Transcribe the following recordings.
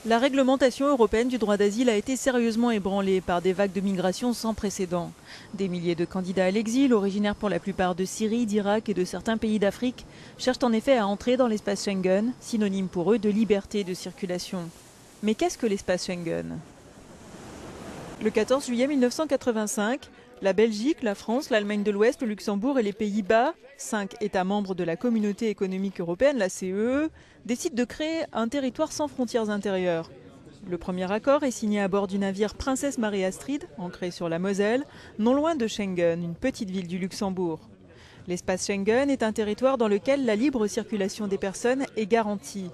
La réglementation européenne du droit d'asile a été sérieusement ébranlée par des vagues de migration sans précédent. Des milliers de candidats à l'exil, originaires pour la plupart de Syrie, d'Irak et de certains pays d'Afrique, cherchent en effet à entrer dans l'espace Schengen, synonyme pour eux de liberté de circulation. Mais qu'est-ce que l'espace Schengen ? Le 14 juillet 1985, la Belgique, la France, l'Allemagne de l'Ouest, le Luxembourg et les Pays-Bas, 5 États membres de la Communauté économique européenne, la CEE, décident de créer un territoire sans frontières intérieures. Le premier accord est signé à bord du navire Princesse Marie-Astrid, ancré sur la Moselle, non loin de Schengen, une petite ville du Luxembourg. L'espace Schengen est un territoire dans lequel la libre circulation des personnes est garantie.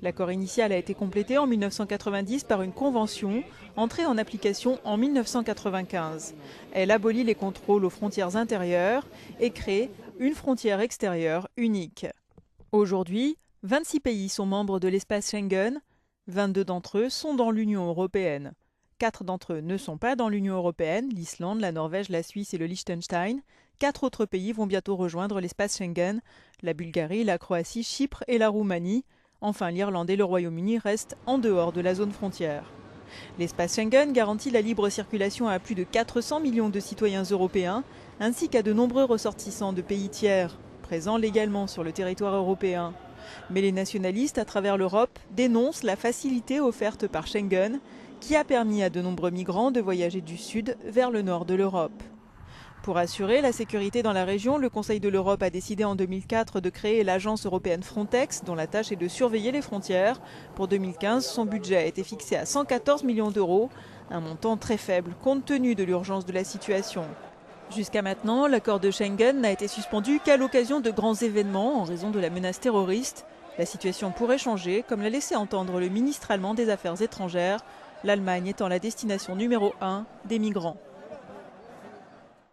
L'accord initial a été complété en 1990 par une convention entrée en application en 1995. Elle abolit les contrôles aux frontières intérieures et crée une frontière extérieure unique. Aujourd'hui, 26 pays sont membres de l'espace Schengen, 22 d'entre eux sont dans l'Union européenne. 4 d'entre eux ne sont pas dans l'Union européenne, l'Islande, la Norvège, la Suisse et le Liechtenstein. 4 autres pays vont bientôt rejoindre l'espace Schengen, la Bulgarie, la Croatie, Chypre et la Roumanie. Enfin, l'Irlande et le Royaume-Uni restent en dehors de la zone frontière. L'espace Schengen garantit la libre circulation à plus de 400 millions de citoyens européens, ainsi qu'à de nombreux ressortissants de pays tiers, présents légalement sur le territoire européen. Mais les nationalistes à travers l'Europe dénoncent la facilité offerte par Schengen, qui a permis à de nombreux migrants de voyager du sud vers le nord de l'Europe. Pour assurer la sécurité dans la région, le Conseil de l'Europe a décidé en 2004 de créer l'agence européenne Frontex, dont la tâche est de surveiller les frontières. Pour 2015, son budget a été fixé à 114 millions d'euros, un montant très faible compte tenu de l'urgence de la situation. Jusqu'à maintenant, l'accord de Schengen n'a été suspendu qu'à l'occasion de grands événements en raison de la menace terroriste. La situation pourrait changer, comme l'a laissé entendre le ministre allemand des Affaires étrangères, l'Allemagne étant la destination numéro 1 des migrants.